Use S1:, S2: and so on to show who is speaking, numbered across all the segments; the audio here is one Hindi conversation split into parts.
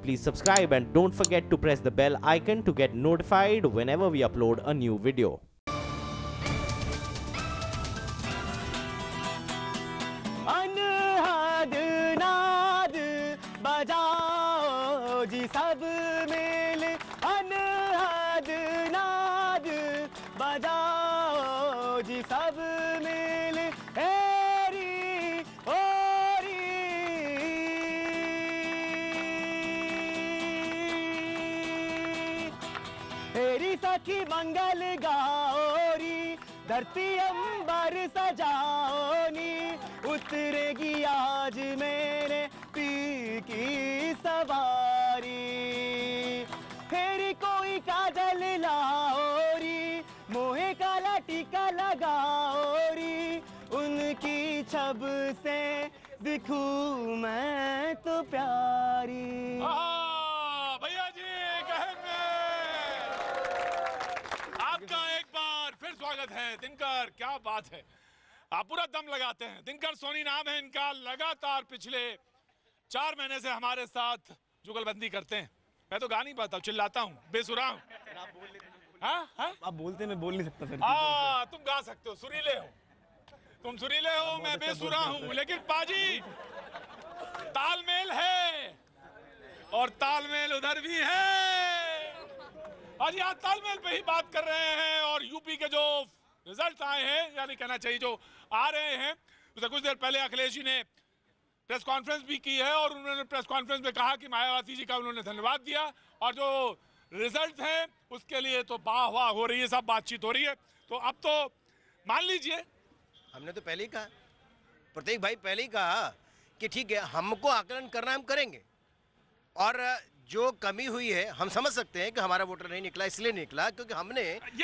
S1: please subscribe and don't forget to press the bell icon to get notified whenever we upload a new video.
S2: अनहद नाद बजाओ जी सब मिल, अनहद नाद बजाओ जी सब मिल, हेरी होरी हेरी सखी मंगल गाओरी, धरती अंबर सजाओनी, उतरेगी आज मेरे पीर की सवारी, फेरी कोई काजल लाओरी, मोहे काला टीका लगाओरी, उनकी छब से दिखूं मैं तो प्यारी।
S3: भैया जी कहेंगे आपका एक बार फिर स्वागत है। दिनकर, क्या बात है, आप पूरा दम लगाते हैं। दिनकर सोनी नाम है इनका, लगातार पिछले 4 महीने से हमारे साथ जुगलबंदी करते हैं। मैं तो गा नहीं पाता, चिल्लाता हूँ, बेसुरा हूँ।
S2: आप बोलते, मैं बोल नहीं सकता सर।
S3: तुम गा सकते हो, सुरीले हो, तुम सुरीले हो, मैं बेसुरा हूँ, लेकिन पाजी तालमेल है और तालमेल उधर भी है। आज यहाँ तालमेल पे ही बात कर रहे हैं और यूपी के जो रिजल्ट आए हैं, यानी कहना चाहिए जो आ रहे हैं, उससे कुछ देर पहले अखिलेश जी ने प्रेस कॉन्फ्रेंस भी की है और उन्होंने प्रेस कॉन्फ्रेंस में कहा कि मायावती जी का उन्होंने धन्यवाद दिया और जो रिजल्ट है उसके लिए तो वाह वाह हो रही है, सब बातचीत हो रही है। तो अब तो मान लीजिए,
S4: हमने तो पहले ही कहा, प्रत्येक भाई पहले ही कहा कि ठीक है, हमको आकलन करना हम करेंगे और जो कमी हुई है हम समझ सकते हैं कि हमारा वोटर नहीं निकला, इसलिए निकला क्योंकि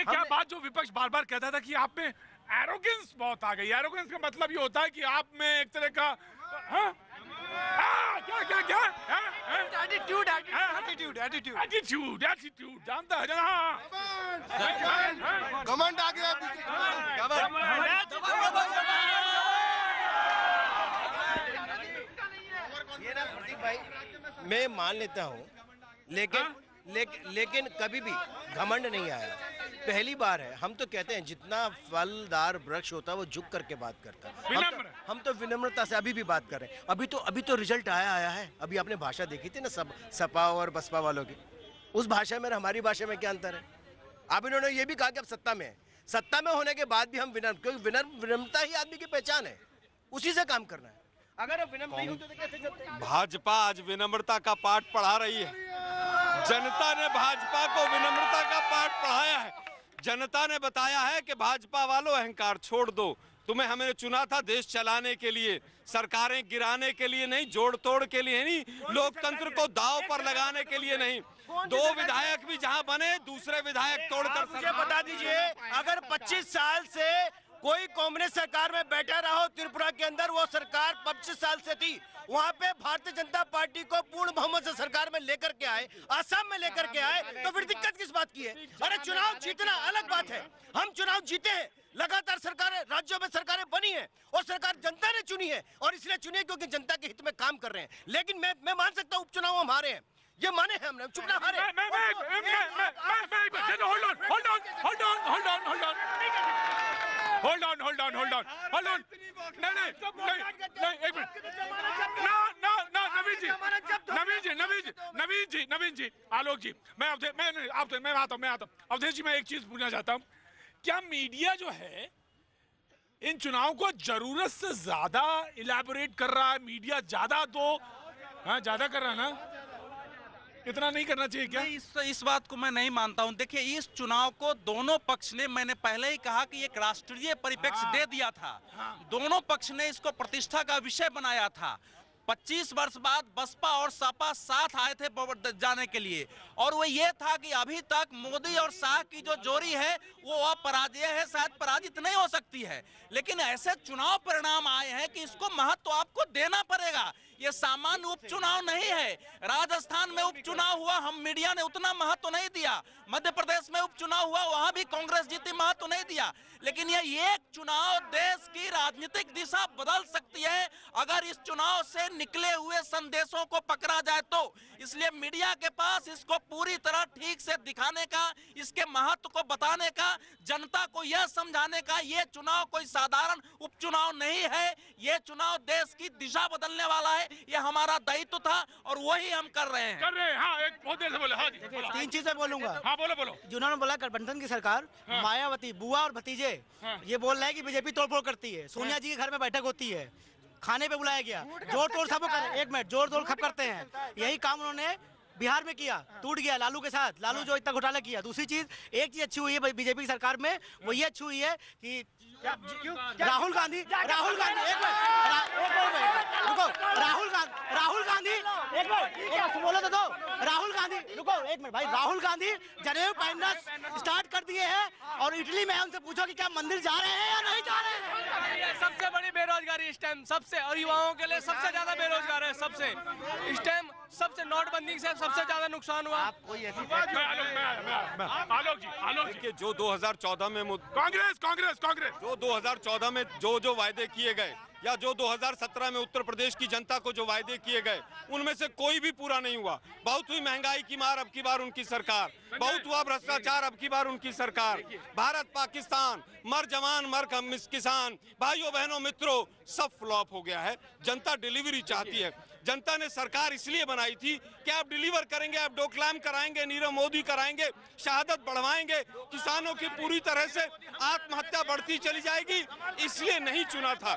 S3: क्या बात जो विपक्ष बार बार कहता था कि आप में एरोगेंस बहुत आ गई। एरोगेंस का मतलब ये होता है कि आप में एक तरह का एटीट्यूड जानता है
S4: घमंड आ गया। ये ना प्रतीक भाई, मैं मान लेता हूँ, लेकिन कभी भी घमंड नहीं आया। पहली बार है। हम तो कहते हैं जितना फलदार वृक्ष होता है वो झुक करके बात करता है। हम तो विनम्रता से अभी भी बात कर रहे हैं। अभी तो रिजल्ट आया है। अभी आपने भाषा देखी थी ना, सब सपा और बसपा वालों की, उस भाषा में और हमारी भाषा में क्या अंतर है? अब इन्होंने ये भी कहा कि अब सत्ता में है। सत्ता में होने के बाद भी हम विनम्र, क्योंकि विनम्रता ही आदमी की पहचान है, उसी से काम करना है। अगर आप विनम्र नहीं होते तो कैसे चलते?
S5: भाजपा आज विनम्रता का पाठ पढ़ा रही है। जनता ने भाजपा को विनम्रता का पाठ पढ़ाया है। जनता ने बताया है कि भाजपा वालों, अहंकार छोड़ दो, तुम्हें हमने चुना था देश चलाने के लिए, सरकारें गिराने के लिए नहीं, जोड़ तोड़ के लिए नहीं, लोकतंत्र को दांव पर लगाने के लिए नहीं। 2 विधायक भी जहां बने, दूसरे विधायक तोड़कर।
S4: मुझे बता दीजिए, अगर 25 साल से कोई कांग्रेस सरकार में बैठा रहा हो त्रिपुरा के अंदर, वो सरकार 25 साल से थी, वहाँ पे भारतीय जनता पार्टी को पूर्ण बहुमत से सरकार में लेकर के आए, असम में लेकर के आए, तो फिर दिक्कत किस बात की है? अरे चुनाव जीतना अलग बात है, हम चुनाव जीते हैं, लगातार सरकारें राज्यों में सरकारें बनी है और सरकार जनता ने चुनी है और इसलिए चुनी है क्योंकि जनता के हित में काम कर रहे हैं। लेकिन मैं मान सकता हूँ उपचुनाव हम हारे हैं, ये माने हैं हमने, चुप ना हारे।
S3: Hold on. नहीं, एक मिनट। नवीन जी, आलोक जी, मैं आता हूँ। अवधेश जी, मैं एक चीज पूछना चाहता हूँ, क्या मीडिया जो है इन चुनाव को जरूरत से ज्यादा इलैबोरेट कर रहा है? मीडिया ज्यादा ज्यादा कर रहा है ना? इतना नहीं करना चाहिए क्या?
S6: इस बात को मैं नहीं मानता हूं। देखिए, इस चुनाव को दोनों पक्ष ने, मैंने पहले ही कहा कि एक राष्ट्रीय परिप्रेक्ष्य दे दिया था। दोनों पक्ष ने इसको प्रतिष्ठा का विषय बनाया था। 25 वर्ष बाद बसपा और सपा साथ आए थे जाने के लिए, और वो ये था कि अभी तक मोदी और शाह की जो जोड़ी है वो अपराजय है, शायद पराजित नहीं हो सकती है। लेकिन ऐसे चुनाव परिणाम आए हैं कि इसको महत्व आपको देना पड़ेगा। ये सामान्य उपचुनाव नहीं है। राजस्थान में उपचुनाव हुआ, हम मीडिया ने उतना महत्व नहीं दिया। मध्य प्रदेश में उपचुनाव हुआ, वहां भी कांग्रेस जीती, महत्व नहीं दिया। लेकिन ये एक चुनाव देश की राजनीतिक दिशा बदल सकती है अगर इस चुनाव से निकले हुए संदेशों को पकड़ा जाए तो। इसलिए मीडिया के पास इसको पूरी तरह ठीक से दिखाने का, इसके महत्व को बताने का, जनता को यह समझाने का, ये चुनाव कोई साधारण उपचुनाव नहीं है, ये चुनाव देश की दिशा बदलने वाला है। ये हमारा दायित्व था और वही हम कर रहे हैं।
S3: हाँ, एक बहुत देर से बोले। हाँ जी, बोलो।
S4: 3 चीजें बोलूंगा।
S3: हाँ, बोलो।
S4: जिन्होंने बोला गठबंधन की सरकार, मायावती, बुआ और भतीजे ये बोल रहे हैं कि बीजेपी तोड़फोड़ करती है। सोनिया जी के घर में बैठक होती है, खाने पे बुलाया गया, जोड़ तोड़ सब कर, एक मिनट, जोड़ तोड़ खप करते हैं। यही काम उन्होंने बिहार में किया, टूट गया लालू के साथ, लालू जो इतना घोटाला किया। दूसरी चीज, एक चीज अच्छी हुई है बीजेपी की सरकार में, वो ये अच्छी हुई है कि राहुल गांधी एक मिनट रुको, राहुल गांधी एक मिनट बोलो तो दो। राहुल गांधी रुको एक मिनट भाई, राहुल गांधी जनेऊ पहनना स्टार्ट कर दिए हैं और इटली में उनसे पूछो कि क्या मंदिर जा रहे हैं या नहीं जा रहे हैं।
S2: सबसे बड़ी बेरोजगारी इस टाइम, सबसे, और युवाओं के लिए सबसे ज्यादा बेरोजगार है। सबसे इस टाइम सबसे नोटबंदी से सबसे ज्यादा नुकसान हुआ।
S3: आलोक जी
S5: कि जो 2014 में
S3: कांग्रेस
S5: जो 2014 में जो वायदे किए गए या जो 2017 में उत्तर प्रदेश की जनता को जो वायदे किए गए, उनमें से कोई भी पूरा नहीं हुआ। बहुत हुई महंगाई की मार, अब की बार उनकी सरकार। बहुत हुआ भ्रष्टाचार, अब की बार उनकी सरकार। भारत पाकिस्तान, मर जवान मर किसान, भाइयों बहनों मित्रों, सब फ्लॉप हो गया है। जनता डिलीवरी चाहती है। जनता ने सरकार इसलिए बनाई थी कि आप डिलीवर करेंगे, आप डोकलाम कराएंगे, नीरव मोदी कराएंगे, शहादत बढ़वाएंगे, किसानों की पूरी तरह से आत्महत्या बढ़ती चली जाएगी, इसलिए नहीं चुना था।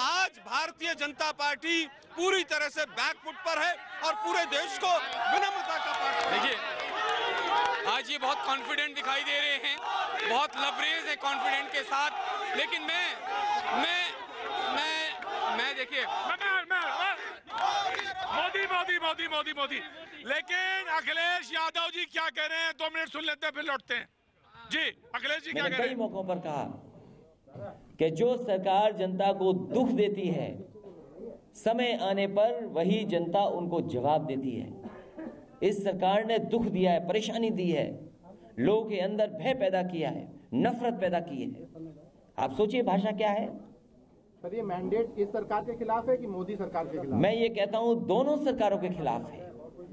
S5: आज भारतीय जनता पार्टी पूरी तरह से बैकफुट पर है और पूरे देश को विनम्रता का पाठ।
S7: देखिए, आज ये बहुत कॉन्फिडेंट दिखाई दे रहे हैं, बहुत लबरेज है कॉन्फिडेंट के साथ। लेकिन मैं देखिए,
S3: मोदी। लेकिन अखिलेश यादव जी क्या कह रहे हैं, 2 मिनट सुन लेते हैं फिर लौटते हैं। जी, अखिलेश जी क्या कह रहे हैं?
S8: कई मौकों पर कहा कि जो सरकार जनता को दुख देती है, समय आने पर वही जनता उनको जवाब देती है। इस सरकार ने दुख दिया है, परेशानी दी है, लोगों के अंदर भय पैदा किया है, नफरत पैदा की है। आप सोचिए भाषा क्या है।
S9: सर, ये मैंडेट इस सरकार के खिलाफ है कि मोदी सरकार के खिलाफ?
S8: मैं ये कहता हूं दोनों सरकारों के खिलाफ है।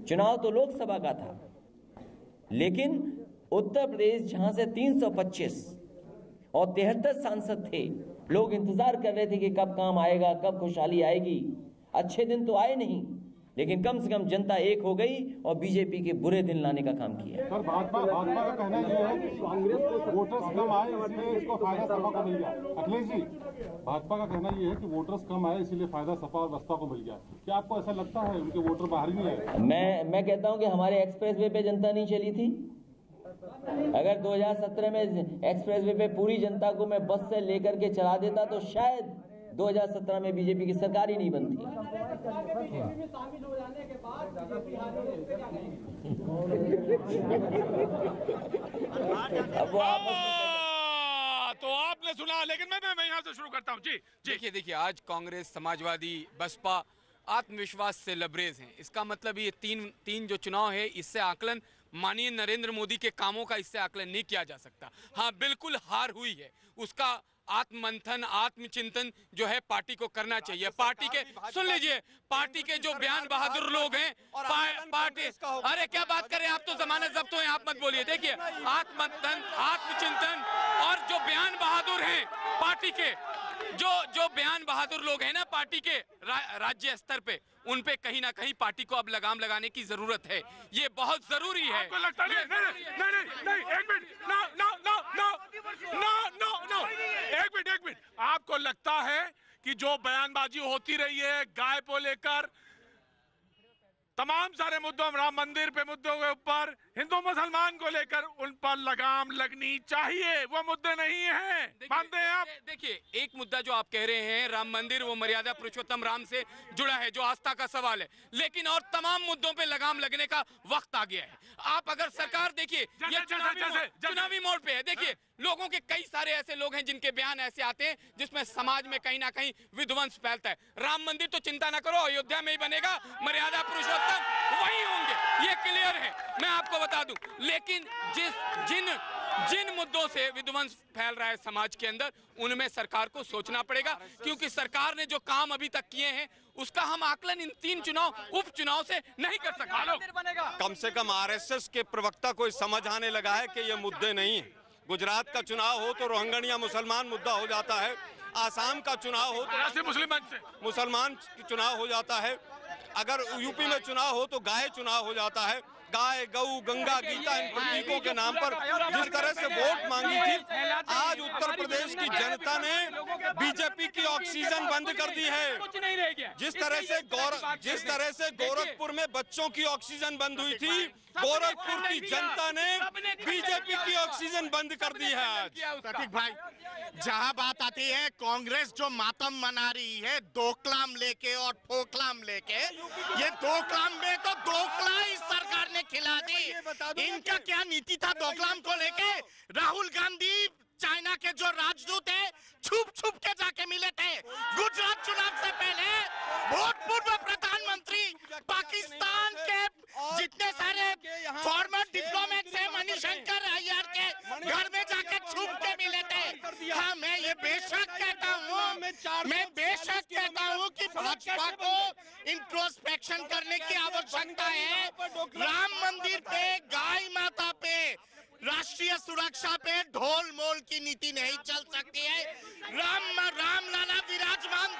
S8: चुनाव तो लोकसभा का था, लेकिन उत्तर प्रदेश जहां से 325 और 73 सांसद थे, लोग इंतजार कर रहे थे कि कब काम आएगा, कब खुशहाली आएगी। अच्छे दिन तो आए नहीं, लेकिन कम से कम जनता एक हो गई और बीजेपी के बुरे दिन लाने का काम किया।
S9: सर, भाजपा का कहना यह है कि कांग्रेस को वोटर्स कम आए इसलिए इसको फायदा सपा को मिल गया। अखिलेश जी, भाजपा का कहना यह है कि वोटर्स कम आए इसलिए फायदा सपा और बसपा को मिल गया। क्या आपको ऐसा लगता है उनके वोटर बाहर नहीं आए? मैं कहता हूँ कि हमारे एक्सप्रेसवे पे जनता नहीं चली थी। अगर 2017 में एक्सप्रेसवे पे पूरी जनता को मैं बस से लेकर के चला देता तो शायद 2017 में बीजेपी की सरकार ही नहीं बनती। अब वो
S3: तो आपने सुना, लेकिन मैं यहाँ से शुरू करता हूँ। जी
S7: देखिए, आज कांग्रेस, समाजवादी, बसपा आत्मविश्वास से लबरेज हैं। इसका मतलब ये तीन जो चुनाव है, इससे आकलन माननीय नरेंद्र मोदी के कामों का इससे आकलन नहीं किया जा सकता। हाँ, बिल्कुल हार हुई है, उसका आत्ममंथन, आत्मचिंतन जो है पार्टी को करना चाहिए। पार्टी के, सुन लीजिए, पार्टी के जो बयान बहादुर लोग हैं, पार्टी, अरे क्या बात करें आप, तो जमानत जब्त हो, आप मत बोलिए। देखिए, आत्ममंथन, आत्मचिंतन और जो बयान बहादुर हैं पार्टी के, जो बयान बहादुर लोग हैं ना पार्टी के राज्य स्तर पे, उन पे कहीं ना कहीं पार्टी को अब लगाम लगाने की जरूरत है। ये बहुत जरूरी है।
S3: आपको लगता नहीं, एक मिनट, एक मिनट, आपको लगता है कि जो बयानबाजी होती रही है गाय को लेकर, तमाम सारे मुद्दों, राम मंदिर पे मुद्दों के ऊपर, हिंदू मुसलमान को लेकर, उन पर लगाम लगनी चाहिए, वो मुद्दे नहीं हैं, मानते हैं आप?
S7: देखिए, एक मुद्दा जो आप कह रहे हैं, राम मंदिर, वो मर्यादा पुरुषोत्तम राम से जुड़ा है, जो आस्था का सवाल है, लेकिन और तमाम मुद्दों पे लगाम लगने का वक्त आ गया है। आप अगर सरकार देखिए, ये चुनावी मोड़ पे है। देखिए, लोगों के कई सारे ऐसे लोग हैं जिनके बयान ऐसे आते हैं जिसमें समाज में कहीं ना कहीं विध्वंस फैलता है। राम मंदिर तो चिंता ना करो, अयोध्या में ही बनेगा, मर्यादा पुरुषोत्तम वही होंगे, ये क्लियर है, मैं आपको बता दूं। लेकिन जिन मुद्दों से विध्वंस फैल रहा है समाज के अंदर, उनमें सरकार को सोचना पड़ेगा, क्योंकि सरकार ने जो काम अभी तक किए हैं उसका हम आकलन इन 3 चुनाव उपचुनाव से नहीं कर सकते।
S5: कम से कम आरएसएस के प्रवक्ता को समझ आने लगा है कि ये मुद्दे नहीं है। गुजरात का चुनाव हो तो रोहिंग्या मुसलमान मुद्दा हो जाता है, आसाम का चुनाव हो तो मुसलमान चुनाव हो जाता है, अगर यूपी में चुनाव हो तो गाय चुनाव हो जाता है। गाय, गऊ, गंगा, गीता इन प्रतीकों के नाम पर जिस तरह से वोट मांगी थी, आज उत्तर प्रदेश की जनता ने बीजेपी की ऑक्सीजन बंद कर दी है। जिस तरह से गोरखपुर में बच्चों की ऑक्सीजन बंद हुई थी, गोरखपुर की जनता ने बीजेपी की ऑक्सीजन बंद कर दी है आज।
S10: प्रतीक भाई, जहां बात आती है कांग्रेस जो मातम मना रही है दोकलाम लेके और फोकलाम लेके, ये दोकलाम में तो दोकला इस सरकार ने खिला दी। इनका क्या नीति था दोकलाम को लेके? राहुल गांधी चाइना के जो राजदूत है छुप छुप के जाके मिले थे। गुजरात चुनाव से पहले भूतपूर्व प्रधानमंत्री पाकिस्तान के जितने सारे फॉर्मर डिप्लोमेट्स हैं, मणिशंकर अय्यर के घर में जाके छुप के मिले थे। हाँ, मैं ये बेशक कहता हूँ कि भाजपा को इंट्रोस्पेक्शन करने की आवश्यकता है। राम मंदिर पे, गाय माता पे, राष्ट्रीय सुरक्षा पे ढोल मोल की नीति नहीं चल सकती है। राम लाला विराजमान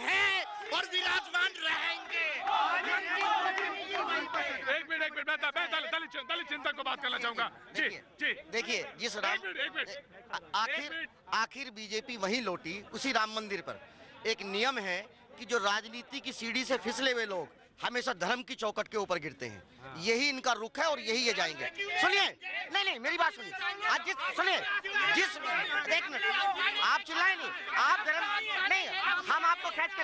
S10: है और विराजमान रहेंगे।
S3: एक मिनट मैं दलित चिंतक को बात करना चाहूंगा। जी
S11: देखिए, जिस आखिर बीजेपी वहीं लौटी उसी राम मंदिर पर। एक नियम है कि जो राजनीति की सीढ़ी से फिसले हुए लोग हमेशा धर्म की चौखट के ऊपर गिरते हैं। यही इनका रुख है और यही ये जाएंगे। सुनिए, नहीं मेरी बात सुनिए। आज एक मिनट, आप चिल्लाए नहीं, आप धर्म नहीं, हम आपको खींच के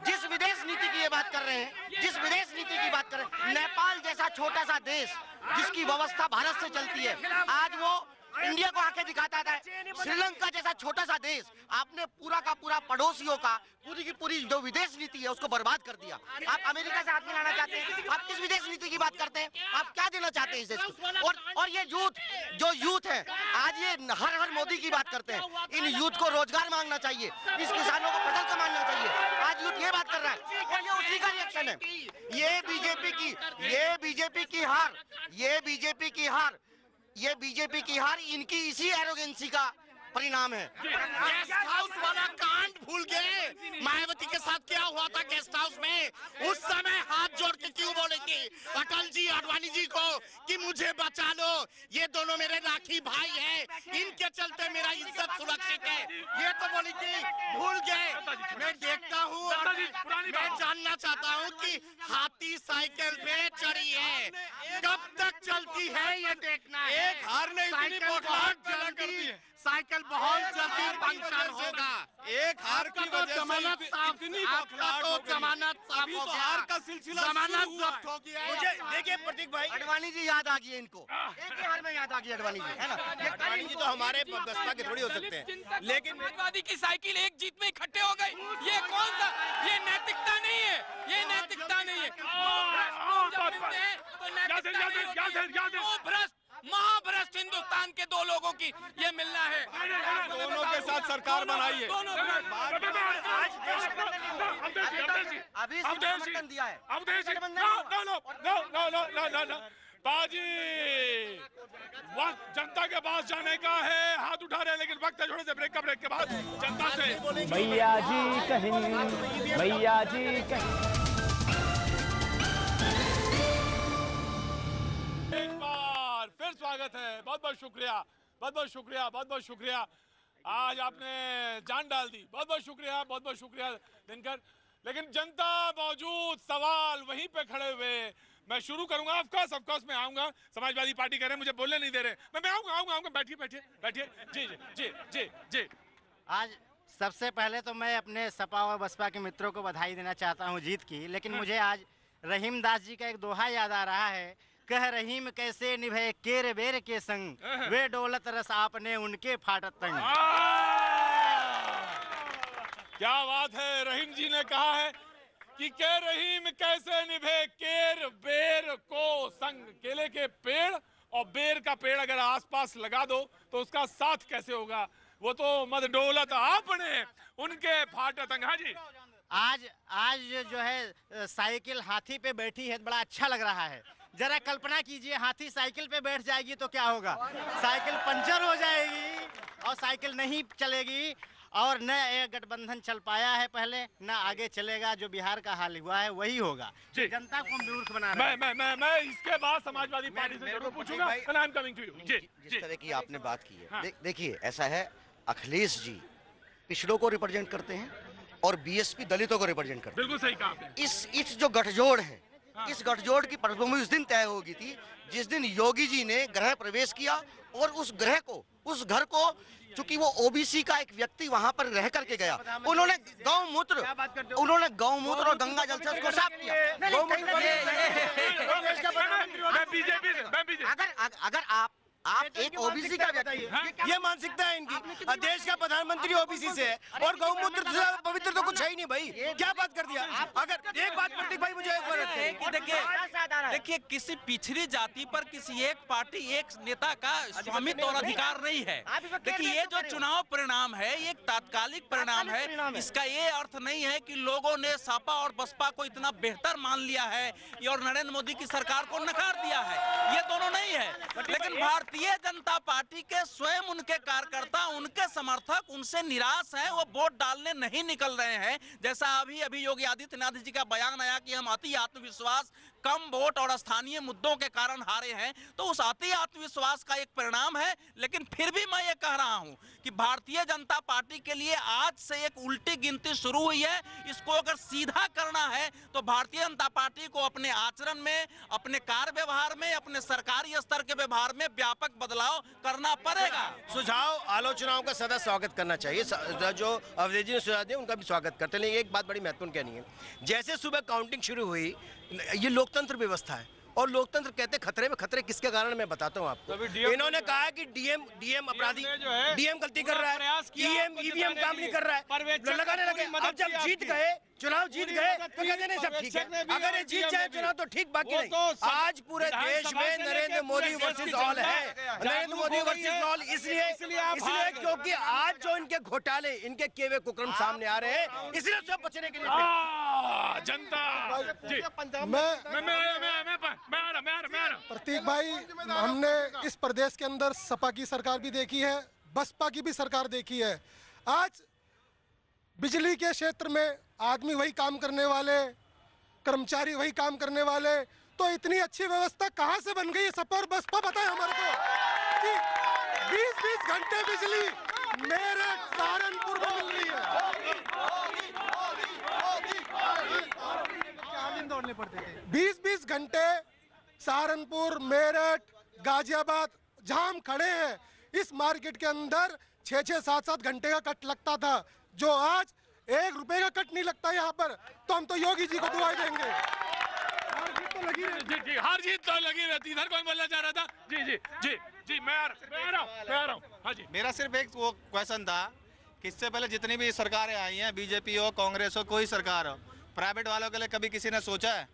S11: जिस विदेश नीति की ये बात कर रहे हैं, नेपाल जैसा छोटा सा देश जिसकी व्यवस्था भारत से चलती है, आज वो इंडिया को आके दिखाता था। श्रीलंका जैसा छोटा सा देश आपने पूरा का पूरा पड़ोसियों का पूरी की पूरी जो विदेश नीति है उसको बर्बाद कर दिया। आप अमेरिका से हाथ मिलाना चाहते हैं, आप किस विदेश नीति की बात करते हैं? आप क्या देना चाहते हैं इस देश को? और ये यूथ है आज ये हर मोदी की बात करते हैं। इन यूथ को रोजगार मांगना चाहिए, इस किसानों को फसल कमाना चाहिए। आज यूथ ये बात कर रहा है और ये उसी का रिएक्शन है। ये बीजेपी की हार इनकी इसी एरोगेंसी का परिणाम है।
S10: गेस्ट हाउस वाला कांड भूल गए? मायावती के साथ क्या हुआ था गेस्ट हाउस में? उस समय हाथ जोड़ के क्यों बोले थी अटल जी आडवाणी जी को कि मुझे बचा लो, ये दोनों मेरे राखी भाई हैं, इनके चलते मेरा इज्जत सुरक्षित है, ये तो बोली थी, भूल गए। मैं देखता हूँ और मैं जानना चाहता हूँ कि हाथी साइकिल पे चढ़ी है, कब तक चलती है ये देखना है।
S5: एक हार ने इतनी बौखलाहट पैदा कर दी है।
S10: साइकिल बहुत जल्दी पंक्चर होगा।
S5: एक हार की वजह से
S10: जमानत साफ हो गया,
S5: हार का सिलसिला
S10: जमानत जब्त हो गया।
S4: मुझे देखिए प्रतीक भाई,
S11: अडवाणी जी याद आ गई इनको, एक ही हार में याद आ गई अडवाणी जी, है ना?
S4: अडवाणी जी तो हमारे बसपा के थोड़ी हो सकते हैं, लेकिन
S7: समाजवादी की साइकिल एक जीत में इकट्ठे हो गई। ये कौन सा, ये नैतिकता नहीं है, ये नैतिकता नहीं है। महाभ्रष्ट हिंदुस्तान के दो लोगों की ये मिलना है।
S5: दोनों के साथ सरकार बनाई है।
S11: अभी समर्थन दिया है।
S3: बाजी वक्त जनता के पास जाने का है, हाथ उठा रहे हैं, लेकिन वक्त है थोड़े से ब्रेक के बाद जनता से
S1: मैया जी कहीं, मैया जी कहीं।
S3: एक बार फिर स्वागत है। बहुत बहुत शुक्रिया। आज आपने जान डाल दी, बहुत बहुत शुक्रिया दिनकर। लेकिन जनता मौजूद, सवाल वहीं पे खड़े हुए। मैं शुरू करूंगा। ऑफ कोर्स मैं आऊंगा। समाजवादी पार्टी कह रहे हैं मुझे बोलने नहीं दे रहे। मैं आऊंगा। बैठिए। जी।
S12: आज सबसे पहले तो मैं अपने सपा और बसपा के मित्रों को बधाई देना चाहता हूं जीत की। लेकिन मुझे आज रहीम दास जी का एक दोहा याद आ रहा है, कह रहीम कैसे निभे केर बेर के संग, वे डोलत रस आपने उनके फाटत तंग।
S3: क्या बात है। रहीम जी ने कहा है कि के रहीम कैसे निभे केर बेर आंवले के पेड़ और बेर का पेड़ अगर आसपास लगा दो तो उसका साथ कैसे होगा? वो तो मद डोलत आपने उनके फाटत अंगा जी।
S12: आज जो है साइकिल हाथी पे बैठी है, बड़ा अच्छा लग रहा है। जरा कल्पना कीजिए हाथी साइकिल पे बैठ जाएगी तो क्या होगा? साइकिल पंचर हो जाएगी और साइकिल नहीं चलेगी। और न एक गठबंधन चल पाया है पहले, न आगे चलेगा। जो बिहार का हाल हुआ है वही होगा। जनता को मूर्ख बना रहा है।
S3: मैं इसके बाद समाजवादी पार्टी से जरूर पूछूंगा। And I'm coming to you। जी,
S11: जिस तरह की आपने बात की है, देखिए ऐसा है, अखिलेश जी पिछड़ों को रिप्रेजेंट करते हैं और बीएसपी दलितों को रिप्रेजेंट करते हैं।
S3: बिल्कुल सही कहा आपने।
S11: इस जो गठजोड़ है, इस गठजोड़ की पृष्ठभूमि उस दिन तय होगी थी जिस दिन योगी जी ने गृह प्रवेश किया और उस घर को चूंकि वो ओबीसी का एक व्यक्ति वहां पर रह करके गया, उन्होंने गौमूत्र और गंगा जल से उसको साफ किया। अगर आप एक ओबीसी का व्यक्ति,
S4: ये मानसिकता है इनकी। देश का प्रधानमंत्री ओबीसी से है और गौमूत्र से पवित्र तो कुछ है ही नहीं भाई। क्या बात कर दिया? अगर एक बात प्रतीक भाई मुझे
S6: देखिए किसी पिछड़ी जाति पर किसी एक पार्टी एक नेता का स्वामित्व और अधिकार नहीं है। देखिए ये जो चुनाव परिणाम है ये एक तात्कालिक परिणाम है। इसका ये अर्थ नहीं है कि लोगों ने सपा और बसपा को इतना बेहतर मान लिया है और नरेंद्र मोदी की सरकार को नकार दिया है। ये दोनों नहीं है। लेकिन भारतीय जनता पार्टी के स्वयं उनके कार्यकर्ता, उनके समर्थक उनसे निराश हैं। वो वोट डालने नहीं निकल रहे हैं। जैसा अभी योगी आदित्यनाथ जी का बयान आया कि हम अति आत्मविश्वास, कम वोट और स्थानीय मुद्दों के कारण हारे हैं, तो उस अति आत्मविश्वास का एक परिणाम है। लेकिन फिर भी मैं ये कह रहा हूं कि भारतीय जनता पार्टी के लिए आज से एक उल्टी गिनती शुरू हुई है। इसको अगर सीधा करना है तो भारतीय जनता पार्टी को अपने आचरण में, अपने कार्य व्यवहार में, अपने सरकारी स्तर के व्यवहार में व्यापक बदलाव करना पड़ेगा।
S4: सुझाव आलोचनाओं का सदा स्वागत करना चाहिए। जो अवधेश जी ने सुझाव दिया उनका भी स्वागत करते हैं। लेकिन एक बात बड़ी महत्वपूर्ण कहनी है, जैसे सुबह काउंटिंग शुरू हुई, ये लोकतंत्र व्यवस्था है और लोकतंत्र कहते खतरे में। खतरे किसके कारण मैं बताता हूँ आपको। इन्होंने कहा कि डीएम अपराधी, डीएम गलती कर रहा है, ईवीएम काम नहीं कर रहा है, लगाने लगे। अब जब जीत गए, चुनाव जीत गए तो कहते नहीं सब ठीक है। अगर ये जीत जाए चुनाव तो ठीक, बाकी नहीं। आज पूरे देश में नरेंद्र मोदी वर्सेस ऑल है। नरेंद्र मोदी वर्सेस ऑल इसलिए क्योंकि आज जो इनके घोटाले, इनके किए हुए कुकर्म सामने आ रहे हैं, इसलिए सब बचने के लिए
S3: जनता जी। मैं
S13: प्रतीक भाई, हमने इस प्रदेश के अंदर सपा की सरकार भी देखी है, बसपा की भी सरकार देखी है। आज बिजली के क्षेत्र में आदमी वही काम करने वाले, कर्मचारी वही काम करने वाले, तो इतनी अच्छी व्यवस्था कहां से बन गई है सपा और बसपा? बताए हमारे को कि 20-20 घंटे बिजली मेरठ सहारनपुर में मिल रही है। 20-20 घंटे सहारनपुर, मेरठ, गाजियाबाद जहां हम खड़े हैं, इस मार्केट के अंदर 6-6, 7-7 घंटे का कट लगता था, जो आज 1 रुपए का कट नहीं लगता यहाँ पर। तो हम तो योगी जी को दुआएं देंगे। हार जीत तो लगी रहती।
S3: जी, हार जीत तो लगी रहती। इधर कौन बोलना चाह रहा था? जी, मैं आ रहा हूँ। हाँ जी,
S14: मेरा सिर्फ एक वो क्वेश्चन था कि इससे पहले जितनी भी सरकारें आई हैं, बीजेपी हो, कांग्रेस हो, कोई सरकार हो, प्राइवेट वालों के लिए कभी किसी ने सोचा है?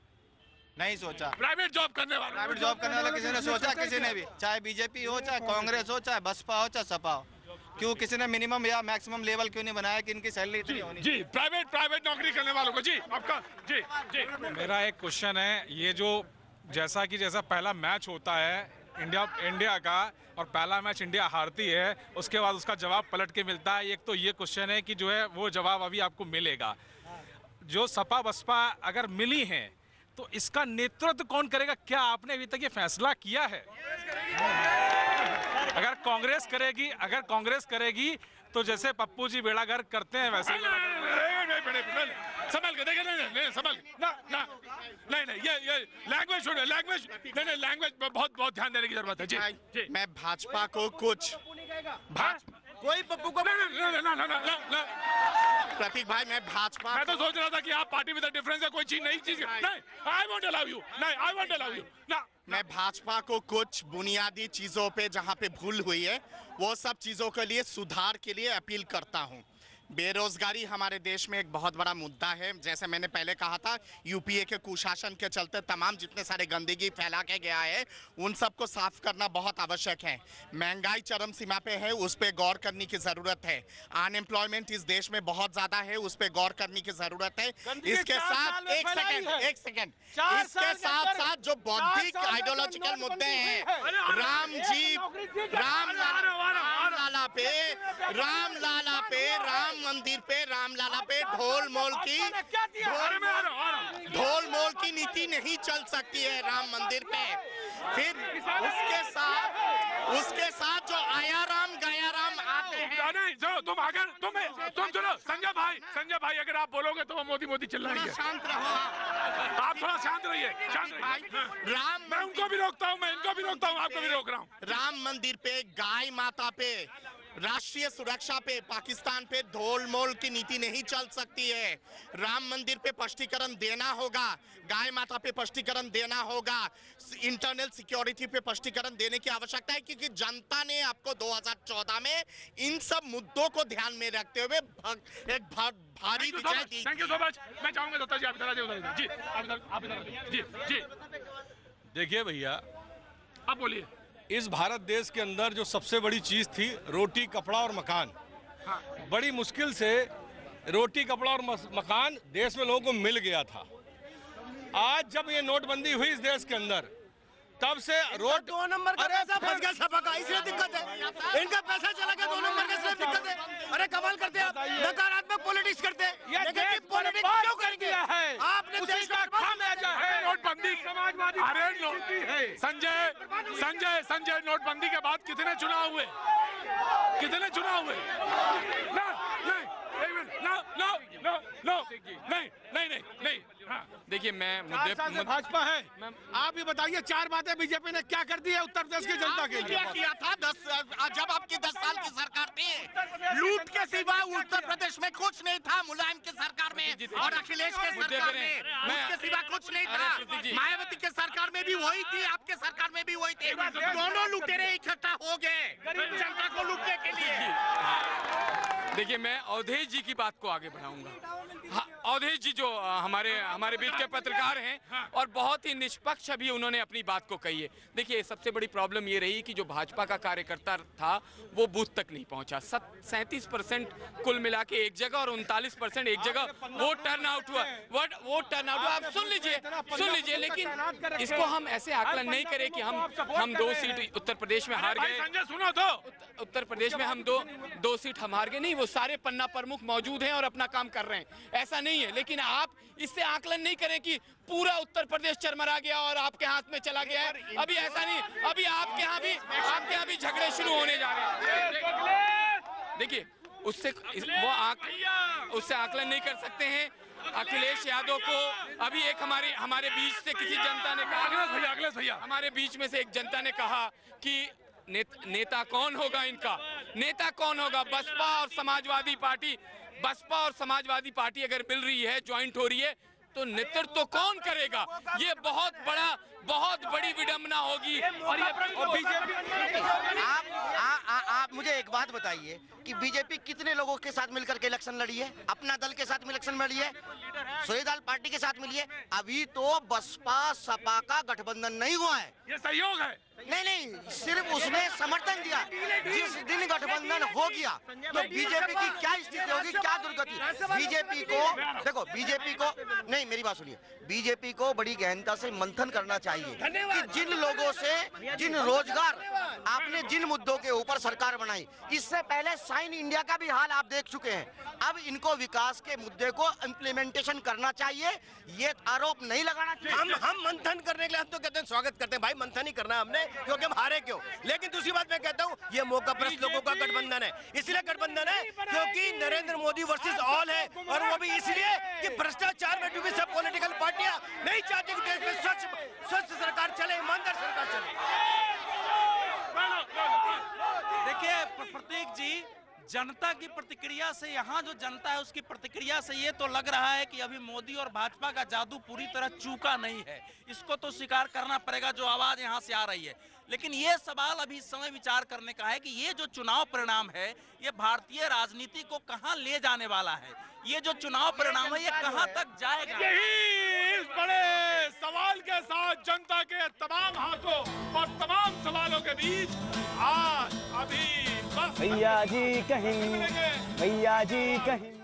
S14: नहीं सोचा।
S3: प्राइवेट जॉब करने वाला
S14: किसी ने सोचा? किसी ने भी, चाहे बीजेपी हो, चाहे कांग्रेस हो, चाहे बसपा हो, चाहे सपा हो, क्यों किसी ने मिनिमम या मैक्सिमम लेवल क्यों नहीं बनाया कि इनकी सैलरी इतनी होनी?
S3: जी, प्राइवेट नौकरी करने वालों को। जी, आपका जी।
S15: मेरा एक क्वेश्चन है, ये जो जैसा पहला मैच होता है इंडिया का और पहला मैच इंडिया हारती है, उसके बाद उसका जवाब पलट के मिलता है। एक तो ये क्वेश्चन है कि जो है वो जवाब अभी आपको मिलेगा। जो सपा बसपा अगर मिली हैं तो इसका नेतृत्व कौन करेगा? क्या आपने अभी तक ये फैसला किया है? अगर कांग्रेस करेगी तो जैसे पप्पू जी बेड़ागर करते हैं वैसे
S3: संभल के देखे। नहीं, ये लैंग्वेज बहुत ध्यान देने की जरूरत है। जी,
S10: मैं भाजपा को कुछ
S4: कोई पप्पू को
S10: प्रतीक भाई, मैं
S3: तो सोच रहा था कि आप पार्टी विद डिफरेंस है, कोई चीज नहीं। I won't allow you.
S10: मैं भाजपा को कुछ बुनियादी चीजों पे जहां पे भूल हुई है वो सब चीजों के लिए सुधार के लिए अपील करता हूं। बेरोजगारी हमारे देश में एक बहुत बड़ा मुद्दा है। जैसे मैंने पहले कहा था, यूपीए के कुशासन के चलते तमाम जितने सारे गंदगी फैला के गया है उन सबको साफ करना बहुत आवश्यक है। महंगाई चरम सीमा पे है, उस पे गौर करने की जरूरत है। अनएम्प्लॉयमेंट इस देश में बहुत ज्यादा है, उस पे गौर करने की जरूरत है। इसके साथ एक सेकंड इसके साथ साथ जो बौद्धिक आइडियोलॉजिकल मुद्दे हैं, रामलाला पे राम मंदिर पे रामलाला पे ढोल मोल की नीति नहीं चल सकती है राम मंदिर पे। फिर उसके साथ जो आया राम गया राम आते हैं।
S3: नहीं, जो तुम सुनो संजय भाई अगर आप बोलोगे तो मोदी चिल्लाएंगे।
S10: शांत रहो
S3: आप, थोड़ा शांत रहिए। मैं उनको भी रोकता हूँ, मैं इनको भी रोकता हूँ, आपको भी रोक रहा हूँ।
S10: राम मंदिर पे, गाय माता पे, राष्ट्रीय सुरक्षा पे, पाकिस्तान पे ढोल मोल की नीति नहीं चल सकती है। राम मंदिर पे स्पष्टीकरण देना होगा, गाय माता पे स्पष्टीकरण देना होगा, इंटरनल सिक्योरिटी पे स्पष्टीकरण देने की आवश्यकता है, क्योंकि जनता ने आपको 2014 में इन सब मुद्दों को ध्यान में रखते हुए एक भारी विजय दी।
S3: Thank you so much. मैं चाहूंगा दत्ता जी आप इधर जी।
S16: देखिए भैया,
S3: आप बोलिए।
S16: इस भारत देश के अंदर जो सबसे बड़ी चीज थी रोटी, कपड़ा और मकान, बड़ी मुश्किल से रोटी, कपड़ा और मकान देश में लोगों को मिल गया था। आज जब ये नोटबंदी हुई इस देश के अंदर, तब से रोड
S4: 2 नंबर का पैसा फंस गया सपा का, इसलिए दिक्कत है। इनका पैसा चला गया 2 नंबर का, इसलिए दिक्कत है। अरे कमाल करते हैं, नकारात्मक पॉलिटिक्स करते हैं, नेगेटिव पॉलिटिक्स क्यों करेंगे? आपने देश का
S3: खामियाजा है नोटबंदी, समाजवादी। अरे संजय नोटबंदी के बाद कितने चुनाव हुए? नहीं।
S7: देखिए, मैं
S3: भाजपा है, आप ही बताइए 4 बातें बीजेपी ने क्या कर दी है उत्तर प्रदेश की जनता के लिए?
S10: क्या किया था जब आपकी 10 साल की सरकार थी? लूट के सिवा उत्तर प्रदेश में कुछ नहीं था। मुलायम की सरकार में और अखिलेश के सरकार में उसके सिवा कुछ नहीं था। मायावती के सरकार में भी वही थी, आपके सरकार में भी वही थी। दोनों लुटेरे इकट्ठा हो गए जनता को लूटने के लिए।
S7: देखिए, मैं अवधेश जी की बात को आगे बढ़ाऊंगा। अवधेश जी जो हमारे बीच के पत्रकार हैं और बहुत ही निष्पक्ष अभी उन्होंने अपनी बात को कही है। देखिए, सबसे बड़ी प्रॉब्लम ये रही कि जो भाजपा का कार्यकर्ता था वो बूथ तक नहीं पहुंचा। 37% कुल मिला के एक जगह और 39% एक जगह वोट टर्न आउट हुआ। आप सुन लीजिए, लेकिन इसको हम ऐसे आकलन नहीं करें कि हम 2 सीट उत्तर प्रदेश में हार गए।
S3: सुनो तो,
S7: उत्तर प्रदेश में हम दो सीट हम हार गए, नहीं, वो सारे पन्ना प्रमुख मौजूद हैं और अपना काम कर रहे हैं, ऐसा नहीं है। लेकिन आप इससे आकलन नहीं करें कि पूरा उत्तर प्रदेश चरमरा गया और आपके हाथ में चला गया है। अभी ऐसा नहीं, अभी आपके यहाँ भी झगड़े शुरू होने जा रहे हैं। देखिए, उससे आकलन नहीं कर सकते हैं। अखिलेश यादव को अभी एक हमारे बीच से किसी जनता ने कहा, हमारे बीच में से एक जनता ने कहा कि नेता कौन होगा इनका? नेता कौन होगा? बसपा और समाजवादी पार्टी अगर मिल रही है, ज्वाइंट हो रही है, तो नेतृत्व तो कौन करेगा? ये बहुत बड़ी विडंबना होगी। और बीजेपी,
S11: आप मुझे एक बात बताइए कि बीजेपी कितने लोगों के साथ मिलकर के इलेक्शन लड़ी है? अपना दल के साथ इलेक्शन लड़ी है, सूर्यदल पार्टी के साथ मिली है। अभी तो बसपा सपा का गठबंधन नहीं हुआ है,
S3: ये सहयोग है।
S11: नहीं, सिर्फ उसने समर्थन दिया। जिस दिन गठबंधन हो गया तो बीजेपी की क्या स्थिति होगी, क्या दुर्गति? बीजेपी को नहीं, मेरी बात सुनिए, बीजेपी को बड़ी गहनता से मंथन करना चाहिए कि जिन लोगों से, जिन रोजगार आपने, जिन मुद्दों के ऊपर सरकार बनाई, इससे पहले साइन इंडिया का भी हाल आप देख चुके हैं। अब इनको विकास के मुद्दे को इम्प्लीमेंटेशन करना चाहिए, ये आरोप नहीं लगाना चाहिए।
S4: हम मंथन करने के लिए हम तो कहते हैं स्वागत करते हैं भाई, मंथन ही करना हमने, क्योंकि हम हारे क्यों। लेकिन दूसरी बात मैं कहता हूँ, ये मौकाप्रस्त लोगों का गठबंधन है। इसलिए गठबंधन है क्योंकि नरेंद्र मोदी वर्सेस ऑल है, और वो भी इसलिए कि भ्रष्टाचार में डूबी सब पॉलिटिकल पार्टियां नहीं चाहती कि देश में स्वच्छ सरकार चले, ईमानदार सरकार चले।
S6: देखिए प्रतीक जी, जनता की प्रतिक्रिया से, यहाँ जो जनता है उसकी प्रतिक्रिया से ये तो लग रहा है कि अभी मोदी और भाजपा का जादू पूरी तरह चूका नहीं है। इसको तो स्वीकार करना पड़ेगा, जो आवाज यहाँ से आ रही है। लेकिन ये सवाल अभी समय विचार करने का है कि ये जो चुनाव परिणाम है ये भारतीय राजनीति को कहां ले जाने वाला है। ये जो चुनाव परिणाम है ये कहां तक जाएगा।
S3: यही इस बड़े सवाल के साथ जनता के तमाम हाथों और तमाम सवालों के बीच आज अभी बस
S17: भैया जी कहीं, भैया जी कहीं।